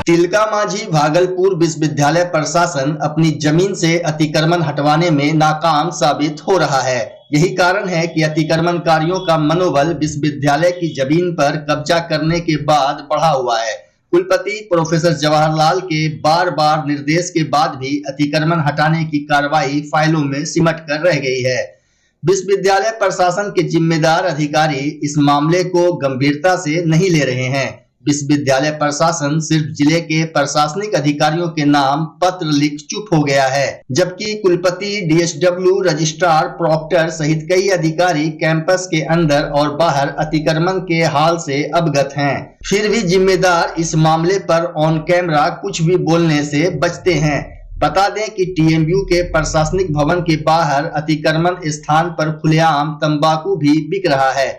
तिलका मांझी भागलपुर विश्वविद्यालय प्रशासन अपनी जमीन से अतिक्रमण हटवाने में नाकाम साबित हो रहा है। यही कारण है कि अतिक्रमणकारियों का मनोबल विश्वविद्यालय की जमीन पर कब्जा करने के बाद बढ़ा हुआ है। कुलपति प्रोफेसर जवाहरलाल के बार बार निर्देश के बाद भी अतिक्रमण हटाने की कार्रवाई फाइलों में सिमट कर रह गई है। विश्वविद्यालय प्रशासन के जिम्मेदार अधिकारी इस मामले को गंभीरता से नहीं ले रहे हैं। विश्वविद्यालय प्रशासन सिर्फ जिले के प्रशासनिक अधिकारियों के नाम पत्र लिख चुप हो गया है, जबकि कुलपति, डीएसडब्ल्यू, रजिस्ट्रार, प्रॉक्टर सहित कई अधिकारी कैंपस के अंदर और बाहर अतिक्रमण के हाल से अवगत हैं। फिर भी जिम्मेदार इस मामले पर ऑन कैमरा कुछ भी बोलने से बचते हैं। बता दें कि टीएमयू के प्रशासनिक भवन के बाहर अतिक्रमण स्थान पर खुलेआम तंबाकू भी बिक रहा है,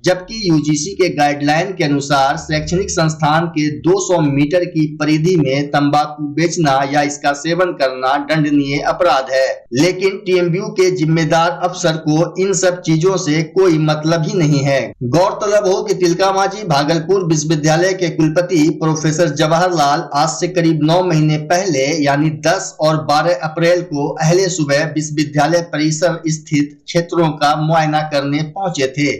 जबकि यूजीसी के गाइडलाइन के अनुसार शैक्षणिक संस्थान के 200 मीटर की परिधि में तंबाकू बेचना या इसका सेवन करना दंडनीय अपराध है। लेकिन टीएमयू के जिम्मेदार अफसर को इन सब चीजों से कोई मतलब ही नहीं है। गौरतलब हो कि तिलका मांझी भागलपुर विश्वविद्यालय के कुलपति प्रोफेसर जवाहरलाल आज से करीब 9 महीने पहले यानी 10 और 12 अप्रैल को अहले सुबह विश्वविद्यालय परिसर स्थित क्षेत्रों का मुआयना करने पहुंचे थे।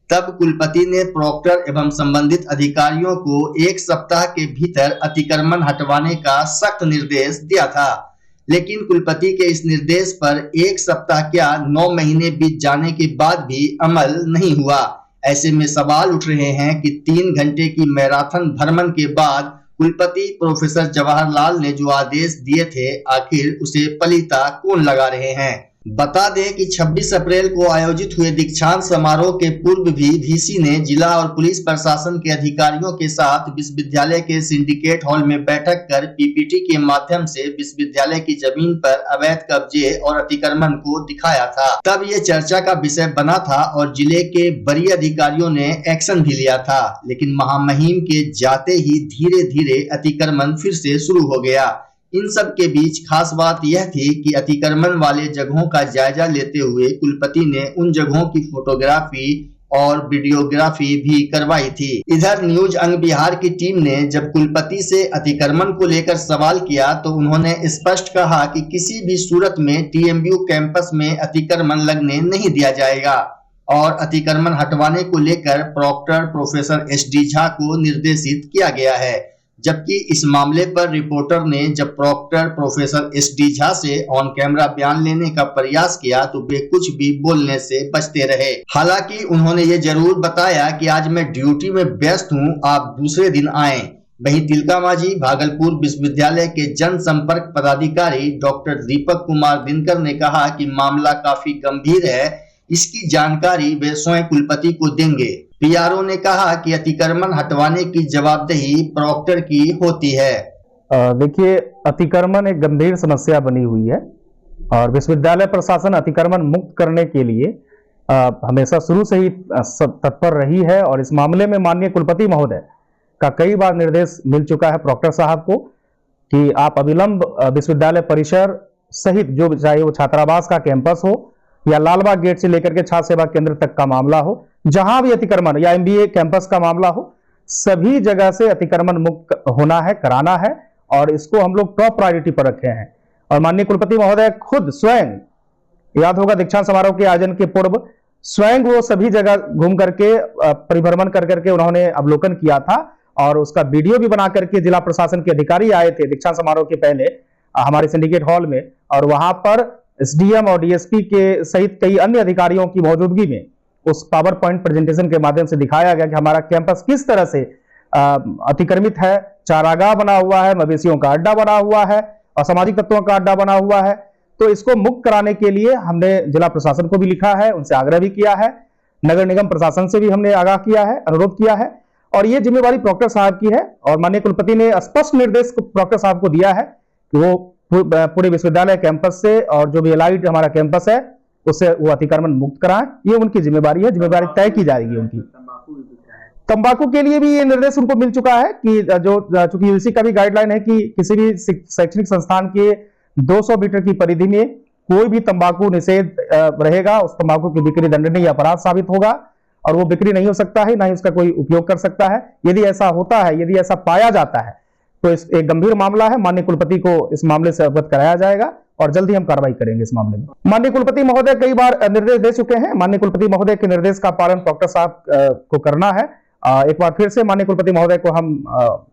तब कुलपति ने प्रॉक्टर एवं संबंधित अधिकारियों को 1 सप्ताह के भीतर अतिक्रमण हटवाने का सख्त निर्देश दिया था, लेकिन कुलपति के इस निर्देश पर 1 सप्ताह क्या 9 महीने बीत जाने के बाद भी अमल नहीं हुआ। ऐसे में सवाल उठ रहे हैं कि 3 घंटे की मैराथन भ्रमण के बाद कुलपति प्रोफेसर जवाहरलाल ने जो आदेश दिए थे, आखिर उसे पलीता कौन लगा रहे हैं। बता दें कि 26 अप्रैल को आयोजित हुए दीक्षांत समारोह के पूर्व भी वीसी ने जिला और पुलिस प्रशासन के अधिकारियों के साथ विश्वविद्यालय के सिंडिकेट हॉल में बैठक कर पीपीटी के माध्यम से विश्वविद्यालय की जमीन पर अवैध कब्जे और अतिक्रमण को दिखाया था। तब ये चर्चा का विषय बना था और जिले के वरीय अधिकारियों ने एक्शन भी लिया था, लेकिन महामहिम के जाते ही धीरे धीरे अतिक्रमण फिर से शुरू हो गया। इन सब के बीच खास बात यह थी कि अतिक्रमण वाले जगहों का जायजा लेते हुए कुलपति ने उन जगहों की फोटोग्राफी और वीडियोग्राफी भी करवाई थी। इधर न्यूज अंग बिहार की टीम ने जब कुलपति से अतिक्रमण को लेकर सवाल किया तो उन्होंने स्पष्ट कहा कि किसी भी सूरत में टीएमयू कैंपस में अतिक्रमण लगने नहीं दिया जाएगा और अतिक्रमण हटवाने को लेकर प्रॉक्टर प्रोफेसर एसडी झा को निर्देशित किया गया है। जबकि इस मामले पर रिपोर्टर ने जब प्रॉक्टर प्रोफेसर एसडी झा से ऑन कैमरा बयान लेने का प्रयास किया तो वे कुछ भी बोलने से बचते रहे। हालांकि उन्होंने ये जरूर बताया कि आज मैं ड्यूटी में व्यस्त हूं, आप दूसरे दिन आएं। वहीं तिलका मांझी भागलपुर विश्वविद्यालय के जनसंपर्क पदाधिकारी डॉक्टर दीपक कुमार दिनकर ने कहा कि मामला काफी गंभीर है, इसकी जानकारी वे स्वयं कुलपति को देंगे। पीआरओ ने कहा कि अतिक्रमण हटवाने की जवाबदेही प्रॉक्टर की होती है। देखिए, अतिक्रमण एक गंभीर समस्या बनी हुई है और विश्वविद्यालय प्रशासन अतिक्रमण मुक्त करने के लिए हमेशा शुरू से ही तत्पर रही है और इस मामले में माननीय कुलपति महोदय का कई बार निर्देश मिल चुका है प्रॉक्टर साहब को कि आप अविलंब विश्वविद्यालय परिसर सहित जो चाहे वो छात्रावास का कैंपस हो या लालबाग गेट से लेकर के छात्र सेवा केंद्र तक का मामला हो, जहां भी अतिक्रमण या एमबीए कैंपस का मामला हो, सभी जगह से अतिक्रमण मुक्त होना है, कराना है और इसको हम लोग टॉप प्रायोरिटी पर रखे हैं। और माननीय कुलपति महोदय खुद स्वयं, याद होगा दीक्षांत समारोह के आयोजन के पूर्व स्वयं वो सभी जगह घूम करके परिभ्रमण कर करके उन्होंने अवलोकन किया था और उसका वीडियो भी बना करके जिला प्रशासन के अधिकारी आए थे दीक्षांत समारोह के पहले हमारे सिंडिकेट हॉल में और वहां पर एसडीएम और डीएसपी के सहित कई अन्य अधिकारियों की मौजूदगी में उस पावर पॉइंट प्रेजेंटेशन के माध्यम से दिखाया गया कि हमारा कैंपस किस तरह से अतिक्रमित है, चारागाह बना हुआ है, मवेशियों का अड्डा बना हुआ है, असामाजिक तत्वों का अड्डा बना हुआ है। तो इसको मुक्त कराने के लिए हमने जिला प्रशासन को भी लिखा है, उनसे आग्रह भी किया है, नगर निगम प्रशासन से भी हमने आगाह किया है, अनुरोध किया है और ये जिम्मेवारी प्रॉक्टर साहब की है और माननीय कुलपति ने स्पष्ट निर्देश प्रॉक्टर साहब को दिया है कि वो पूरे विश्वविद्यालय कैंपस से और जो भी एलाइड हमारा कैंपस है उससे वो अतिक्रमण मुक्त कराएं। ये उनकी जिम्मेवारी है, जिम्मेवारी तय की जाएगी उनकी। तंबाकू के लिए भी ये निर्देश उनको मिल चुका है कि जो चूंकि यूजीसी का भी गाइडलाइन है कि किसी भी शैक्षणिक संस्थान के 200 मीटर की परिधि में कोई भी तंबाकू निषेध रहेगा, उस तंबाकू की बिक्री दंडनीय अपराध साबित होगा और वो बिक्री नहीं हो सकता है, ना ही उसका कोई उपयोग कर सकता है। यदि ऐसा होता है, यदि ऐसा पाया जाता है तो इस एक गंभीर मामला है। माननीय कुलपति को इस मामले से अवगत कराया जाएगा और जल्द ही हम कार्रवाई करेंगे इस मामले में। माननीय कुलपति महोदय कई बार निर्देश दे चुके हैं। माननीय कुलपति महोदय के निर्देश का पालन प्रोक्टर साहब को करना है। एक बार फिर से माननीय कुलपति महोदय को हम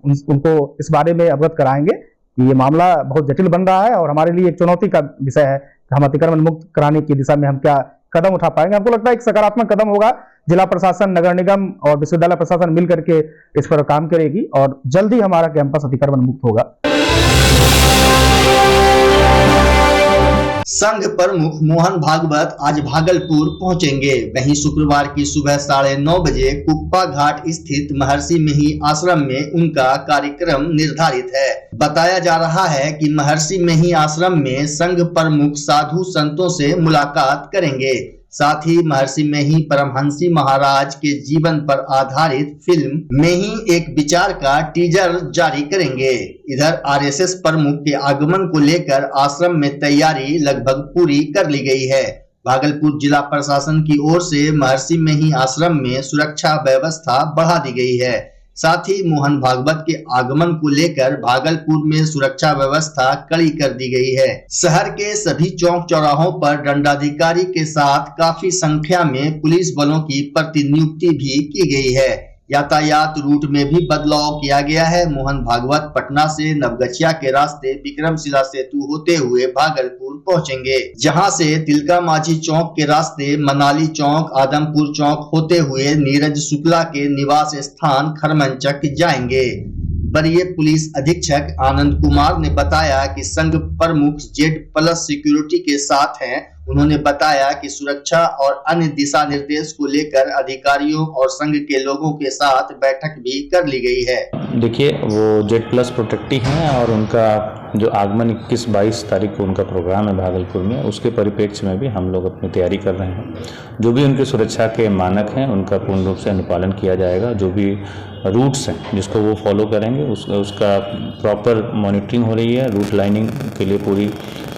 उनको इस बारे में अवगत कराएंगे कि ये मामला बहुत जटिल बन रहा है और हमारे लिए एक चुनौती का विषय है कि हम अतिक्रमण मुक्त कराने की दिशा में हम क्या कदम उठा पाएंगे। हमको लगता है एक सकारात्मक कदम होगा। जिला प्रशासन, नगर निगम और विश्वविद्यालय प्रशासन मिल करके इस पर काम करेगी और जल्द ही हमारा कैंपस अतिक्रमण मुक्त होगा। संघ प्रमुख मोहन भागवत आज भागलपुर पहुंचेंगे। वहीं शुक्रवार की सुबह 9:30 बजे कुप्पा घाट स्थित महर्षि मेही आश्रम में उनका कार्यक्रम निर्धारित है। बताया जा रहा है कि महर्षि मेही आश्रम में संघ प्रमुख साधु संतों से मुलाकात करेंगे। साथ ही महर्षि मेही परमहंसी महाराज के जीवन पर आधारित फिल्म मेही एक विचार का टीजर जारी करेंगे। इधर आरएसएस प्रमुख के आगमन को लेकर आश्रम में तैयारी लगभग पूरी कर ली गई है। भागलपुर जिला प्रशासन की ओर से महर्षि मेही आश्रम में सुरक्षा व्यवस्था बढ़ा दी गई है। साथ ही मोहन भागवत के आगमन को लेकर भागलपुर में सुरक्षा व्यवस्था कड़ी कर दी गई है। शहर के सभी चौक चौराहों पर दंडाधिकारी के साथ काफी संख्या में पुलिस बलों की प्रतिनियुक्ति भी की गई है। यातायात रूट में भी बदलाव किया गया है। मोहन भागवत पटना से नवगछिया के रास्ते विक्रमशिला सेतु होते हुए भागलपुर पहुंचेंगे, जहां से तिलका माझी चौक के रास्ते मनाली चौक, आदमपुर चौक होते हुए नीरज शुक्ला के निवास स्थान खरमंचक जाएंगे। वरीय पुलिस अधीक्षक आनंद कुमार ने बताया कि संघ प्रमुख Z+ सिक्योरिटी के साथ हैं। उन्होंने बताया कि सुरक्षा और अन्य दिशा निर्देश को लेकर अधिकारियों और संघ के लोगों के साथ बैठक भी कर ली गई है। देखिए, वो Z+ प्रोटेक्टी हैं और उनका जो आगमन 21-22 तारीख को उनका प्रोग्राम है भागलपुर में, उसके परिप्रेक्ष्य में भी हम लोग अपनी तैयारी कर रहे हैं। जो भी उनकी सुरक्षा के मानक हैं उनका पूर्ण रूप से अनुपालन किया जाएगा। जो भी रूट्स हैं जिसको वो फॉलो करेंगे उसका प्रॉपर मॉनिटरिंग हो रही है। रूट लाइनिंग के लिए पूरी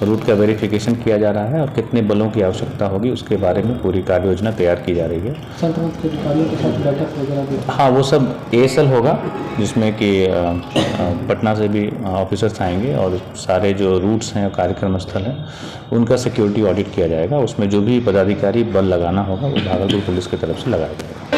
रूट का वेरिफिकेशन किया जा रहा है और कितने बलों की आवश्यकता होगी उसके बारे में पूरी कार्य योजना तैयार की जा रही है। संक्रमित के अधिकारियों के साथ बैठक वगैरह भी? हाँ, वो सब ASL होगा जिसमें कि पटना से भी ऑफिसर्स आएंगे और सारे जो रूट्स हैं, कार्यक्रम स्थल हैं, उनका सिक्योरिटी ऑडिट किया जाएगा। उसमें जो भी पदाधिकारी बल लगाना होगा वो भागलपुर पुलिस की तरफ से लगाया जाएगा।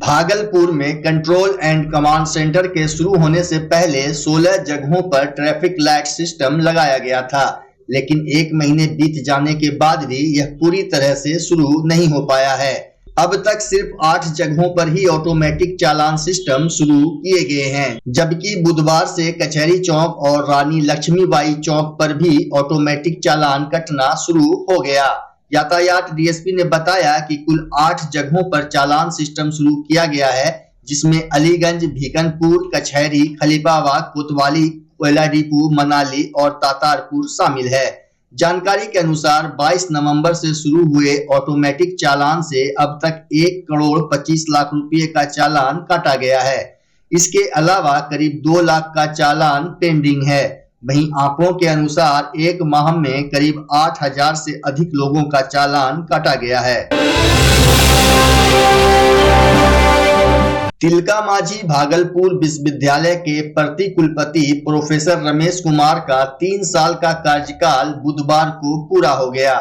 भागलपुर में कंट्रोल एंड कमांड सेंटर के शुरू होने से पहले 16 जगहों पर ट्रैफिक लाइट सिस्टम लगाया गया था, लेकिन 1 महीने बीत जाने के बाद भी यह पूरी तरह से शुरू नहीं हो पाया है। अब तक सिर्फ 8 जगहों पर ही ऑटोमेटिक चालान सिस्टम शुरू किए गए हैं, जबकि बुधवार से कचहरी चौक और रानी लक्ष्मीबाई चौक पर भी ऑटोमेटिक चालान कटना शुरू हो गया। यातायात डीएसपी ने बताया कि कुल 8 जगहों पर चालान सिस्टम शुरू किया गया है, जिसमें अलीगंज, भीकनपुर, कचहरी, खलीफाबाद, कोतवाली, कोयला डिपो, मनाली और तातारपुर शामिल है। जानकारी के अनुसार 22 नवंबर से शुरू हुए ऑटोमेटिक चालान से अब तक 1 करोड़ 25 लाख रुपए का चालान काटा गया है। इसके अलावा करीब 2 लाख का चालान पेंडिंग है। वहीं आंकड़ों के अनुसार 1 माह में करीब 8,000 से अधिक लोगों का चालान काटा गया है। तिलका माझी भागलपुर विश्वविद्यालय के प्रति कुलपति प्रोफेसर रमेश कुमार का 3 साल का कार्यकाल बुधवार को पूरा हो गया।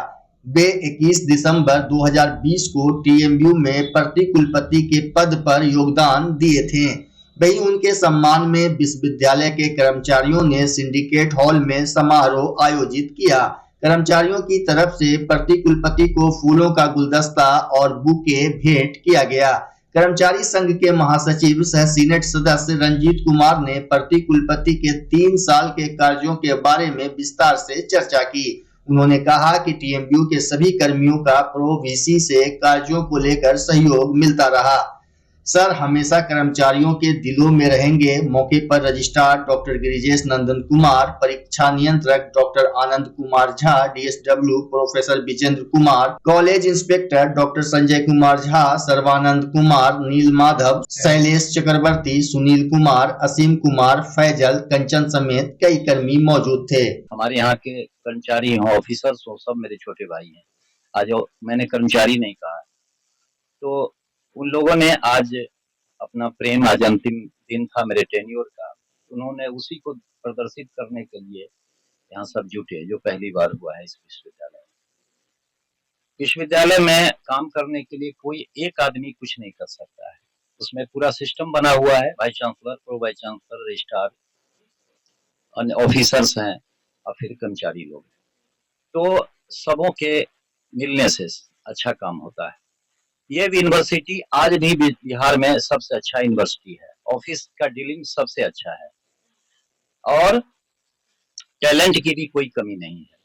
वे 21 दिसंबर 2020 को TMU में प्रति कुलपति के पद पर योगदान दिए थे। वहीं उनके सम्मान में विश्वविद्यालय के कर्मचारियों ने सिंडिकेट हॉल में समारोह आयोजित किया। कर्मचारियों की तरफ से प्रति कुलपति को फूलों का गुलदस्ता और बुके भेंट किया गया। कर्मचारी संघ के महासचिव सह सीनेट सदस्य रंजीत कुमार ने प्रति कुलपति के 3 साल के कार्यों के बारे में विस्तार से चर्चा की। उन्होंने कहा कि TMU के सभी कर्मियों का प्रो VC से कार्यों को लेकर सहयोग मिलता रहा। सर हमेशा कर्मचारियों के दिलों में रहेंगे। मौके पर रजिस्ट्रार डॉक्टर गिरिजेश नंदन कुमार, परीक्षा नियंत्रक doctor Anand Kumar Jha, DSW professor Vijendra Kumar, college inspector doctor Sanjay Kumar Jha, Sarvanand Kumar, Neel Madhav, Shailesh Chakravarti, Sunil Kumar, Asim Kumar, Faisal, Kanchan समेत कई कर्मी मौजूद थे। हमारे यहाँ के कर्मचारी ऑफिसर्स हो, सब मेरे छोटे भाई हैं। आज मैंने कर्मचारी नहीं कहा, तो उन लोगों ने आज अपना प्रेम, आज अंतिम दिन था मेरे टेन्योर का, उन्होंने उसी को प्रदर्शित करने के लिए यहाँ सब जुटे, जो पहली बार हुआ है इस विश्वविद्यालय में। विश्वविद्यालय में काम करने के लिए कोई एक आदमी कुछ नहीं कर सकता है, उसमें पूरा सिस्टम बना हुआ है। Vice chancellor, pro vice chancellor, registrar, अन्य ऑफिसर्स हैं और फिर कर्मचारी लोग, तो सबों के मिलने से अच्छा काम होता है। ये यूनिवर्सिटी आज भी बिहार में सबसे अच्छा यूनिवर्सिटी है, ऑफिस का डीलिंग सबसे अच्छा है और टैलेंट की भी कोई कमी नहीं है।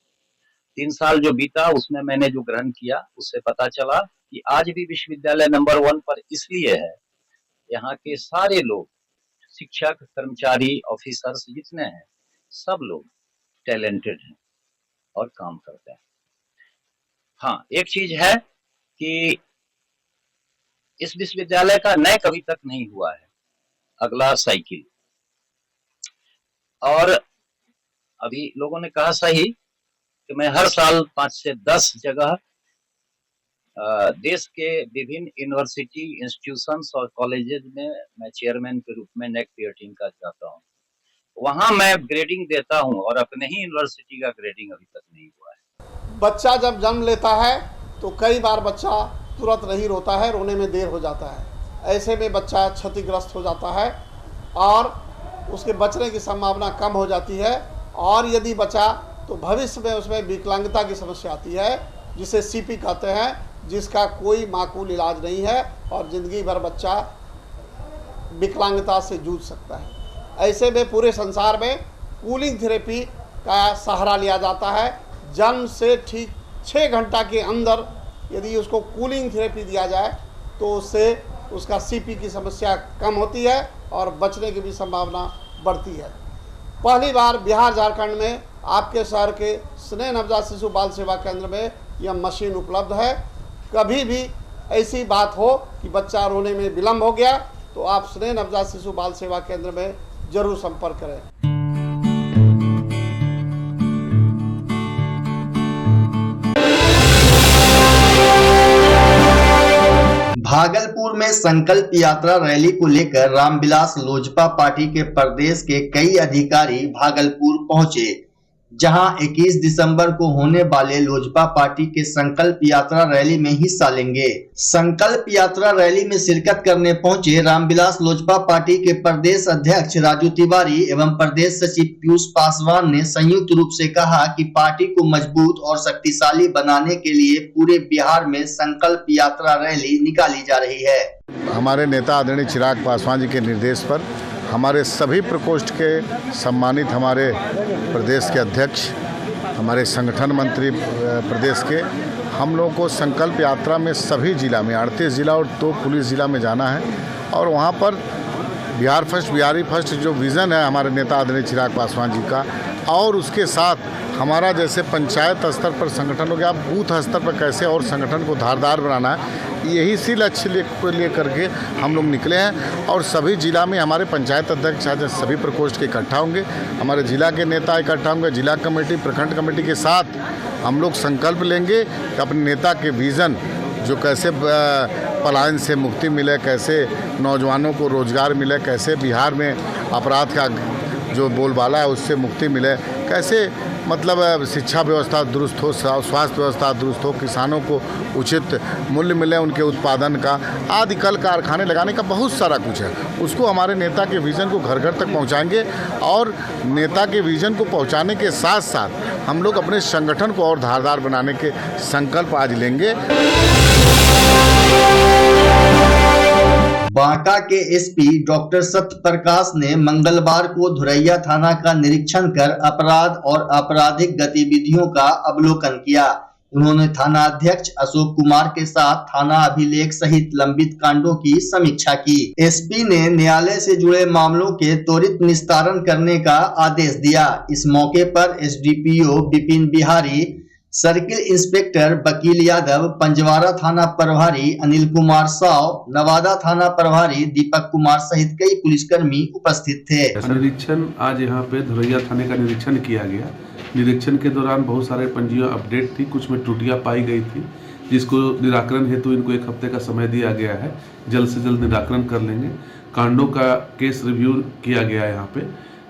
3 साल जो बीता उसमें मैंने जो ग्रहण किया उससे पता चला कि आज भी विश्वविद्यालय नंबर 1 पर इसलिए है, यहाँ के सारे लोग, शिक्षक, कर्मचारी, ऑफिसर्स जितने हैं, सब लोग टैलेंटेड हैं और काम करते हैं। हाँ, एक चीज है कि इस विश्वविद्यालय का नए कभी तक नहीं हुआ है अगला साइकिल, और अभी लोगों ने कहा सही कि मैं हर साल 5 से 10 जगह देश के विभिन्न यूनिवर्सिटी, इंस्टीट्यूशंस और कॉलेजेस में मैं चेयरमैन के रूप में नेक पीयरिंग का जाता हूँ। वहां मैं ग्रेडिंग देता हूँ और अपने ही यूनिवर्सिटी का ग्रेडिंग अभी तक नहीं हुआ है। बच्चा जब जन्म लेता है तो कई बार बच्चा तुरंत नहीं रोता है, रोने में देर हो जाता है। ऐसे में बच्चा क्षतिग्रस्त हो जाता है और उसके बचने की संभावना कम हो जाती है, और यदि बचा तो भविष्य में उसमें विकलांगता की समस्या आती है, जिसे सीपी कहते हैं, जिसका कोई माकूल इलाज नहीं है और ज़िंदगी भर बच्चा विकलांगता से जूझ सकता है। ऐसे में पूरे संसार में कूलिंग थेरेपी का सहारा लिया जाता है। जन्म से ठीक 6 घंटा के अंदर यदि उसको कूलिंग थेरेपी दिया जाए तो उससे उसका सीपी की समस्या कम होती है और बचने की भी संभावना बढ़ती है। पहली बार बिहार झारखंड में आपके शहर के स्नेह नवजात शिशु बाल सेवा केंद्र में यह मशीन उपलब्ध है। कभी भी ऐसी बात हो कि बच्चा रोने में विलम्ब हो गया तो आप स्नेह नवजात शिशु बाल सेवा केंद्र में जरूर संपर्क करें। भागलपुर में संकल्प यात्रा रैली को लेकर रामविलास लोजपा पार्टी के प्रदेश के कई अधिकारी भागलपुर पहुंचे, जहां 21 दिसंबर को होने वाले लोजपा पार्टी के संकल्प यात्रा रैली में हिस्सा लेंगे। संकल्प यात्रा रैली में शिरकत करने पहुंचे रामविलास लोजपा पार्टी के प्रदेश अध्यक्ष राजू तिवारी एवं प्रदेश सचिव पीयूष पासवान ने संयुक्त रूप से कहा कि पार्टी को मजबूत और शक्तिशाली बनाने के लिए पूरे बिहार में संकल्प यात्रा रैली निकाली जा रही है। हमारे नेता आदरणीय चिराग पासवान जी के निर्देश पर हमारे सभी प्रकोष्ठ के सम्मानित हमारे प्रदेश के अध्यक्ष, हमारे संगठन मंत्री प्रदेश के, हम लोगों को संकल्प यात्रा में सभी जिला में 38 जिला और 2 पुलिस जिला में जाना है और वहाँ पर बिहार फर्स्ट, बिहारी फर्स्ट जो विज़न है हमारे नेता आदरणीय चिराग पासवान जी का, और उसके साथ हमारा जैसे पंचायत स्तर पर संगठन हो गया, बूथ स्तर पर कैसे और संगठन को धारदार बनाना है, यही सी लक्ष्य को ले करके हम लोग निकले हैं। और सभी जिला में हमारे पंचायत अध्यक्ष आज सभी प्रकोष्ठ के इकट्ठा होंगे, हमारे जिला के नेता इकट्ठा होंगे, जिला कमेटी, प्रखंड कमेटी के साथ हम लोग संकल्प लेंगे कि अपने नेता के विज़न जो कैसे पलायन से मुक्ति मिले, कैसे नौजवानों को रोजगार मिले, कैसे बिहार में अपराध का जो बोलबाला है उससे मुक्ति मिले, कैसे मतलब शिक्षा व्यवस्था दुरुस्त हो, स्वास्थ्य व्यवस्था दुरुस्त हो, किसानों को उचित मूल्य मिले उनके उत्पादन का, आदि कल कारखाने लगाने का बहुत सारा कुछ है। उसको हमारे नेता के विज़न को घर घर तक पहुंचाएंगे और नेता के विज़न को पहुंचाने के साथ साथ हम लोग अपने संगठन को और धारदार बनाने के संकल्प आज लेंगे। बांका के एसपी डॉक्टर सत्य प्रकाश ने मंगलवार को धुरैया थाना का निरीक्षण कर अपराध और आपराधिक गतिविधियों का अवलोकन किया। उन्होंने थाना अध्यक्ष अशोक कुमार के साथ थाना अभिलेख सहित लंबित कांडों की समीक्षा की। एसपी ने न्यायालय से जुड़े मामलों के त्वरित निस्तारण करने का आदेश दिया। इस मौके पर SDPO Vipin Bihari, circle inspector वकील यादव, पंजवारा थाना प्रभारी अनिल कुमार साव, नवादा थाना प्रभारी दीपक कुमार सहित कई पुलिसकर्मी उपस्थित थे। निरीक्षण आज यहाँ पे धुरैया थाने का निरीक्षण किया गया। निरीक्षण के दौरान बहुत सारे पंजियां अपडेट थी, कुछ में त्रुटियां पाई गई थी, जिसको निराकरण हेतु इनको 1 हफ्ते का समय दिया गया है। जल्द से जल्द निराकरण कर लेंगे। कांडों का केस रिव्यू किया गया है। यहाँ पे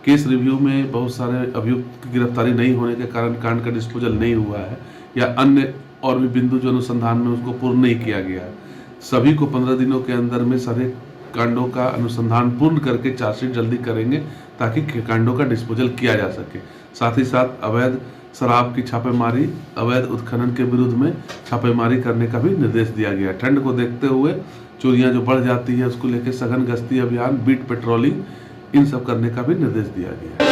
केस रिव्यू में बहुत सारे अभियुक्त की गिरफ्तारी नहीं होने के कारण कांड का डिस्पोजल नहीं हुआ है, या अन्य और भी बिंदु जो अनुसंधान में उसको पूर्ण नहीं किया गया है। सभी को 15 दिनों के अंदर में सारे कांडों का अनुसंधान पूर्ण करके चार्जशीट जल्दी करेंगे, ताकि कांडों का डिस्पोजल किया जा सके। साथ ही साथ अवैध शराब की छापेमारी, अवैध उत्खनन के विरुद्ध में छापेमारी करने का भी निर्देश दिया गया। ठंड को देखते हुए चोरियां जो बढ़ जाती है उसको लेकर सघन गश्ती अभियान, बीट पेट्रोलिंग, इन सब करने का भी निर्देश दिया गया।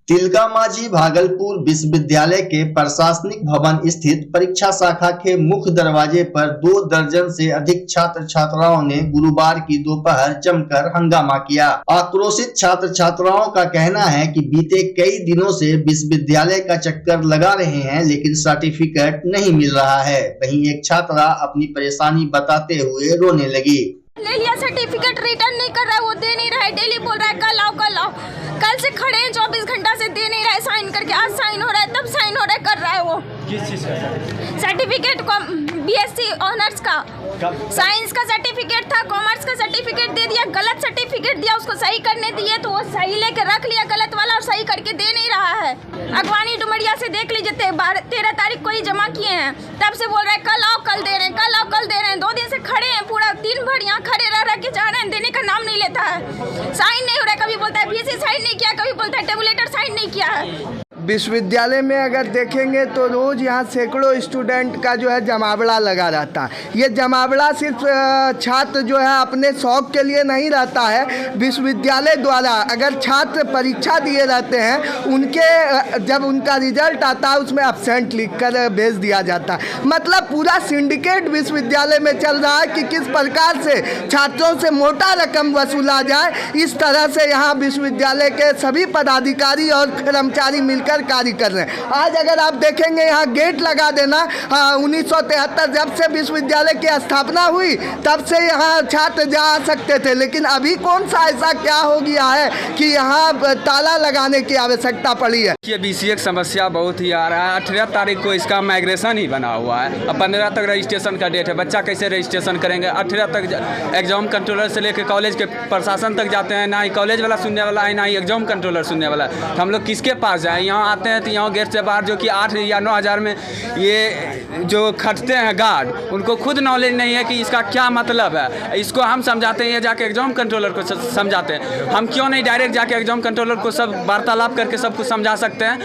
तिलका मांझी भागलपुर विश्वविद्यालय के प्रशासनिक भवन स्थित परीक्षा शाखा के मुख्य दरवाजे पर 2 दर्जन से अधिक छात्र छात्राओं ने गुरुवार की दोपहर जमकर हंगामा किया। आक्रोशित छात्र छात्राओं का कहना है कि बीते कई दिनों से विश्वविद्यालय का चक्कर लगा रहे हैं, लेकिन सर्टिफिकेट नहीं मिल रहा है। वहीं एक छात्रा अपनी परेशानी बताते हुए रोने लगी। ले लिया, सर्टिफिकेट रिटर्न नहीं कर रहा है, वो दे नहीं रहा है, डेली बोल रहा है कल आओ कल आओ। कल से खड़े हैं 24 घंटा से, दे नहीं रहा है साइन करके। आज साइन हो रहा है, तब साइन हो रहा है, कर रहा है वो। किस चीज़ का सर्टिफिकेट को बीएससी ऑनर्स का, साइंस का सर्टिफिकेट था, कॉमर्स का सर्टिफिकेट दे दिया, गलत सर्टिफिकेट दिया, उसको सही करने दिए तो वो सही लेके रख लिया गलत वाला, और सही करके दे नहीं रहा है। अगवानी डुमरिया से देख लीजिए, 13 तारीख को ही जमा किए हैं, तब से बोल रहे हैं कल आओ कल दे रहे हैं, कल आओ कल दे रहे हैं। 2 दिन से खड़े हैं, पूरा दिन भर यहाँ खड़े रह के जा रहे हैं, देने का नाम नहीं लेता है। साइन नहीं हो रहा है, कभी बोलता है बीएससी साइन नहीं किया, कभी बोलता है टेबुलेटर साइन नहीं किया है। विश्वविद्यालय में अगर देखेंगे तो रोज़ यहाँ सैकड़ों स्टूडेंट का जो है जमावड़ा लगा रहता है। ये जमावड़ा सिर्फ छात्र जो है अपने शौक के लिए नहीं रहता है। विश्वविद्यालय द्वारा अगर छात्र परीक्षा दिए रहते हैं, उनके जब उनका रिजल्ट आता है उसमें एब्सेंट लिख कर भेज दिया जाता है। मतलब पूरा सिंडिकेट विश्वविद्यालय में चल रहा है कि किस प्रकार से छात्रों से मोटा रकम वसूला जाए। इस तरह से यहाँ विश्वविद्यालय के सभी पदाधिकारी और कर्मचारी मिलकर कार्य कर रहे हैं। आज अगर आप देखेंगे यहाँ गेट लगा देना, 1973 जब से विश्वविद्यालय की स्थापना हुई तब से यहाँ छात्र जा सकते थे, लेकिन अभी कौन सा ऐसा क्या हो गया है कि यहाँ ताला लगाने की आवश्यकता पड़ी है। ये बीसीए की समस्या बहुत ही आ रहा है। 18 तारीख को इसका माइग्रेशन ही बना हुआ है, अब 15 तक रजिस्ट्रेशन का डेट है। बच्चा कैसे रजिस्ट्रेशन करेंगे? 18 तक एग्जाम कंट्रोलर से लेकर कॉलेज के प्रशासन तक जाते हैं, ना ही कॉलेज वाला सुनने वाला है, ना ही एग्जाम कंट्रोलर सुनने वाला है। हम लोग किसके पास जाएँ? यहाँ आते हैं तो यहाँ गेट से बाहर जो कि 8 या 9 हज़ार में ये जो खटते हैं गार्ड, उनको खुद नॉलेज नहीं है कि इसका क्या मतलब है। इसको हम समझाते हैं, ये जाके एग्जाम कंट्रोलर को समझाते हैं। हम क्यों नहीं डायरेक्ट जाके एग्जाम कंट्रोलर को सब वार्तालाप करके सब कुछ समझा सकते हैं?